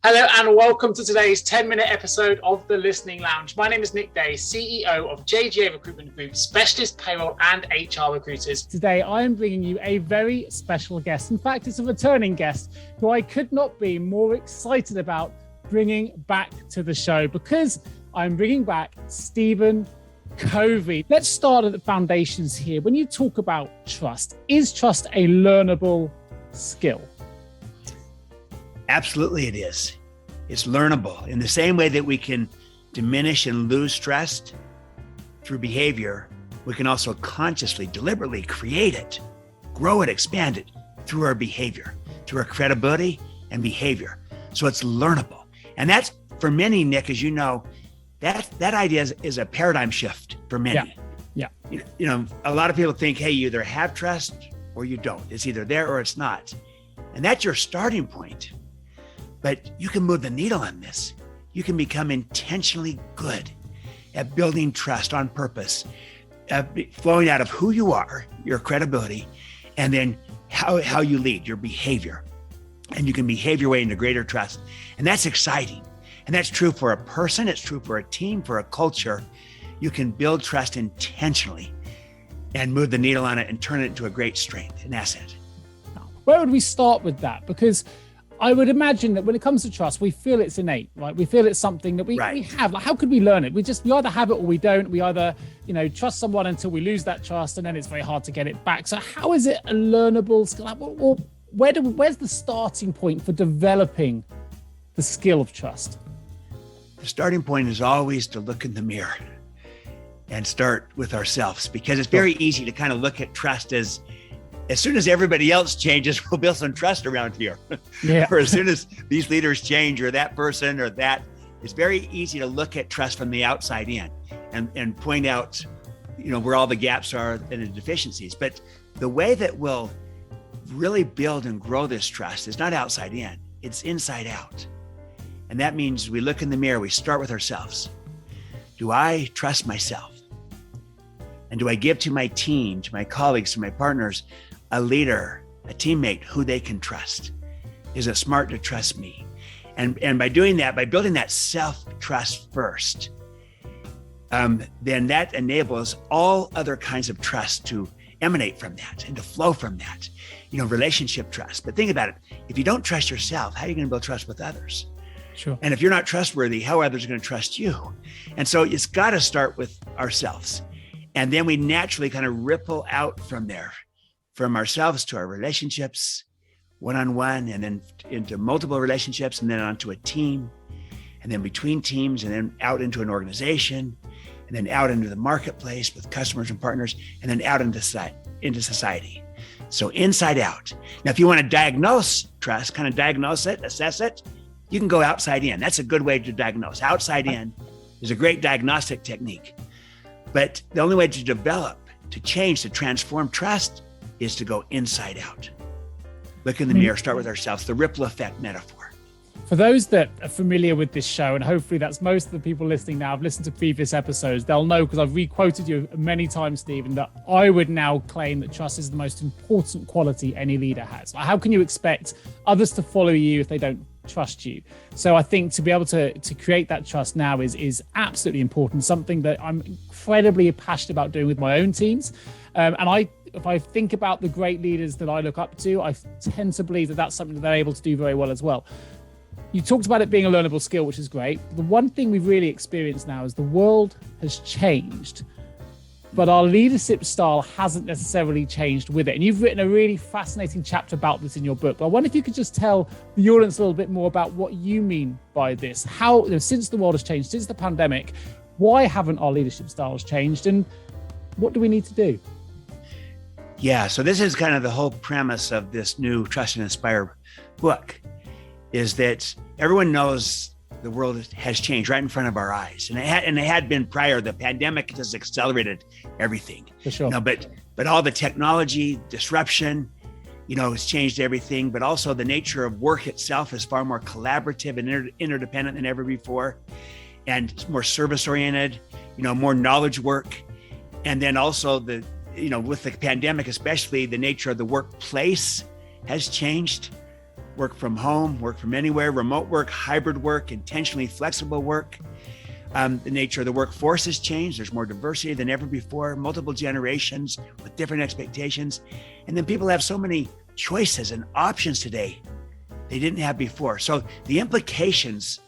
Hello and welcome to today's 10-minute episode of The Listening Lounge. My name is Nick Day, CEO of JGA Recruitment Group, specialist payroll and HR recruiters. Today, I am bringing you a very special guest. In fact, it's a returning guest who I could not be more excited about bringing back to the show because I'm bringing back Stephen Covey. Let's start at the foundations here. When you talk about trust, is trust a learnable skill? Absolutely it is. It's learnable. In the same way that we can diminish and lose trust through behavior, we can also consciously, deliberately create it, grow it, expand it through our behavior, through our credibility and behavior. So it's learnable. And that's, for many, Nick, as you know, that idea is a paradigm shift for many. Yeah. You know, a lot of people think, hey, you either have trust or you don't. It's either there or it's not. And that's your starting point. But you can move the needle on this. You can become intentionally good at building trust on purpose, flowing out of who you are, your credibility, and then how you lead, your behavior. And you can behave your way into greater trust. And that's exciting. And that's true for a person. It's true for a team, for a culture. You can build trust intentionally and move the needle on it and turn it into a great strength, an asset. Where would we start with that? Because I would imagine that when it comes to trust, we feel it's innate, right? We feel it's something that we have. Like, how could we learn it? We either have it or we don't. We either, trust someone until we lose that trust, and then it's very hard to get it back. So how is it a learnable skill? Or where's the starting point for developing the skill of trust? The starting point is always to look in the mirror and start with ourselves, because it's very easy to kind of look at trust as soon as everybody else changes, we'll build some trust around here. Yeah. Or as soon as these leaders change, or that person or that, it's very easy to look at trust from the outside in and point out, where all the gaps are and the deficiencies. But the way that we'll really build and grow this trust is not outside in, it's inside out. And that means we look in the mirror, we start with ourselves. Do I trust myself? And do I give to my team, to my colleagues, to my partners, a leader, a teammate who they can trust? Is it smart to trust me? And by doing that, by building that self-trust first, then that enables all other kinds of trust to emanate from that and to flow from that, relationship trust. But think about it. If you don't trust yourself, how are you going to build trust with others? Sure. And if you're not trustworthy, how are others going to trust you? And so it's got to start with ourselves. And then we naturally kind of ripple out from there, from ourselves to our relationships, one-on-one, and then into multiple relationships, and then onto a team, and then between teams, and then out into an organization, and then out into the marketplace with customers and partners, and then out into society. So inside out. Now, if you want to diagnose trust, kind of diagnose it, assess it, you can go outside in. That's a good way to diagnose. Outside in is a great diagnostic technique. But the only way to develop, to change, to transform trust is to go inside out. Look in the mirror, start with ourselves, the ripple effect metaphor. For those that are familiar with this show, and hopefully that's most of the people listening now, I've listened to previous episodes, they'll know, because I've re-quoted you many times, Stephen, that I would now claim that trust is the most important quality any leader has. How can you expect others to follow you if they don't trust you? So I think to be able to create that trust now is absolutely important, something that I'm incredibly passionate about doing with my own teams. If I think about the great leaders that I look up to, I tend to believe that that's something that they're able to do very well as well. You talked about it being a learnable skill, which is great. The one thing we've really experienced now is the world has changed, but our leadership style hasn't necessarily changed with it. And you've written a really fascinating chapter about this in your book. But I wonder if you could just tell the audience a little bit more about what you mean by this. How, since the world has changed, since the pandemic, why haven't our leadership styles changed? And what do we need to do? Yeah, so this is kind of the whole premise of this new Trust and Inspire book, is that everyone knows the world has changed right in front of our eyes. And it had been prior. The pandemic has accelerated everything. For sure. But all the technology disruption, has changed everything. But also the nature of work itself is far more collaborative and interdependent than ever before, and more service-oriented, more knowledge work. And then also with the pandemic, especially, the nature of the workplace has changed. work from home, work from anywhere, remote work, hybrid work, intentionally flexible work. The nature of the workforce has changed. There's more diversity than ever before, multiple generations with different expectations. And then people have so many choices and options today they didn't have before. So the implications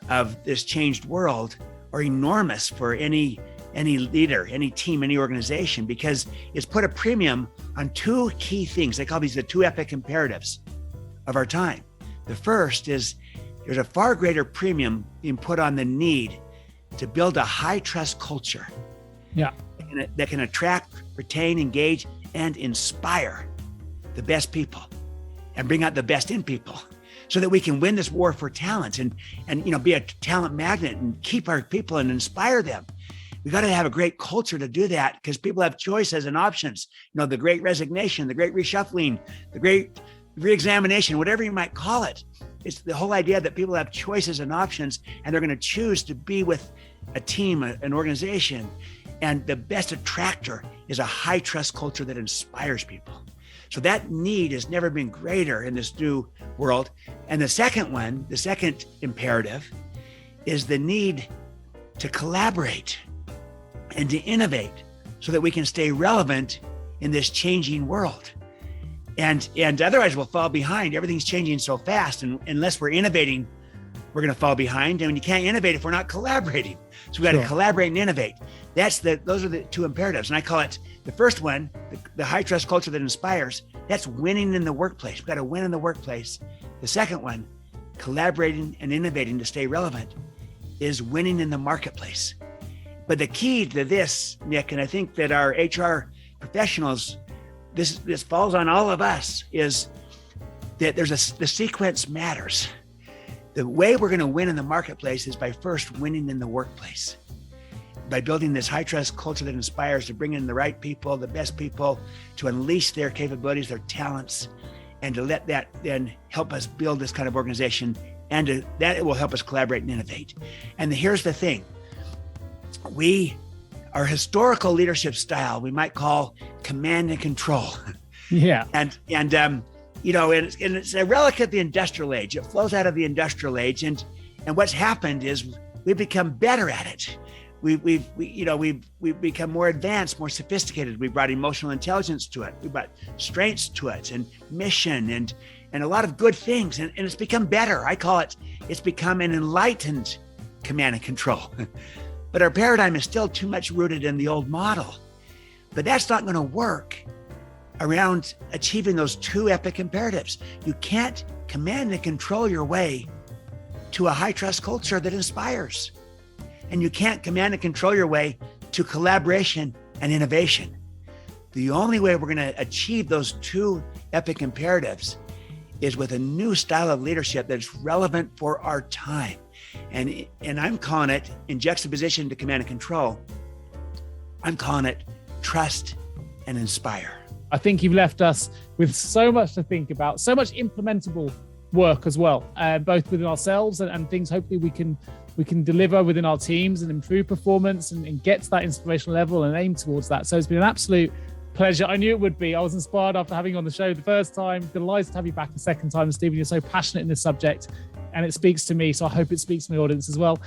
of this changed world are enormous for any leader, any team, any organization, because it's put a premium on two key things. They call these the two epic imperatives of our time. The first is there's a far greater premium being put on the need to build a high trust culture that can attract, retain, engage, and inspire the best people and bring out the best in people so that we can win this war for talent and be a talent magnet and keep our people and inspire them. We got to have a great culture to do that because people have choices and options. The great resignation, the great reshuffling, the great reexamination, whatever you might call it. It's the whole idea that people have choices and options, and they're going to choose to be with a team, an organization. And the best attractor is a high trust culture that inspires people. So that need has never been greater in this new world. And the second imperative is the need to collaborate and to innovate so that we can stay relevant in this changing world. And otherwise we'll fall behind. Everything's changing so fast. And unless we're innovating, we're going to fall behind. And you can't innovate if we're not collaborating. So we got to collaborate and innovate. Those are the two imperatives. And I call it the first one, the high trust culture that inspires. That's winning in the workplace. We've got to win in the workplace. The second one, collaborating and innovating to stay relevant, is winning in the marketplace. But the key to this, Nick, and I think that our HR professionals, this falls on all of us, is that the sequence matters. The way we're going to win in the marketplace is by first winning in the workplace, by building this high trust culture that inspires, to bring in the right people, the best people, to unleash their capabilities, their talents, and to let that then help us build this kind of organization, and that it will help us collaborate and innovate. And here's the thing. Our historical leadership style, we might call command and control. Yeah. And it's a relic of the industrial age. It flows out of the industrial age. And what's happened is we've become better at it. We've become more advanced, more sophisticated. We brought emotional intelligence to it. We brought strengths to it, and mission and a lot of good things. And it's become better. I call it's become an enlightened command and control. But our paradigm is still too much rooted in the old model. But that's not going to work around achieving those two epic imperatives. You can't command and control your way to a high trust culture that inspires. And you can't command and control your way to collaboration and innovation. The only way we're going to achieve those two epic imperatives is with a new style of leadership that's relevant for our time. And I'm calling it, in juxtaposition to command and control, I'm calling it trust and inspire. I think you've left us with so much to think about, so much implementable work as well, both within ourselves and things hopefully we can deliver within our teams and improve performance and get to that inspirational level and aim towards that. So it's been an absolute pleasure. I knew it would be. I was inspired after having you on the show the first time. Delighted to have you back a second time. Stephen, you're so passionate in this subject and it speaks to me. So I hope it speaks to my audience as well.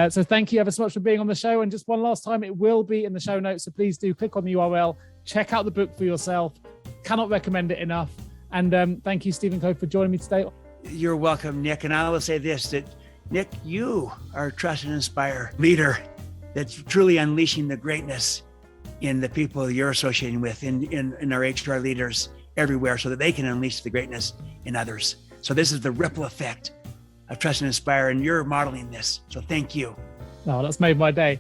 So thank you ever so much for being on the show. And just one last time, it will be in the show notes. So please do click on the URL, check out the book for yourself. Cannot recommend it enough. And thank you, Stephen Covey, for joining me today. You're welcome, Nick. And I will say this, that Nick, you are a trust and inspire leader that's truly unleashing the greatness in the people you're associating with, in our HR leaders everywhere, so that they can unleash the greatness in others. So this is the ripple effect of trust and inspire, and you're modeling this. So thank you. Oh, that's made my day.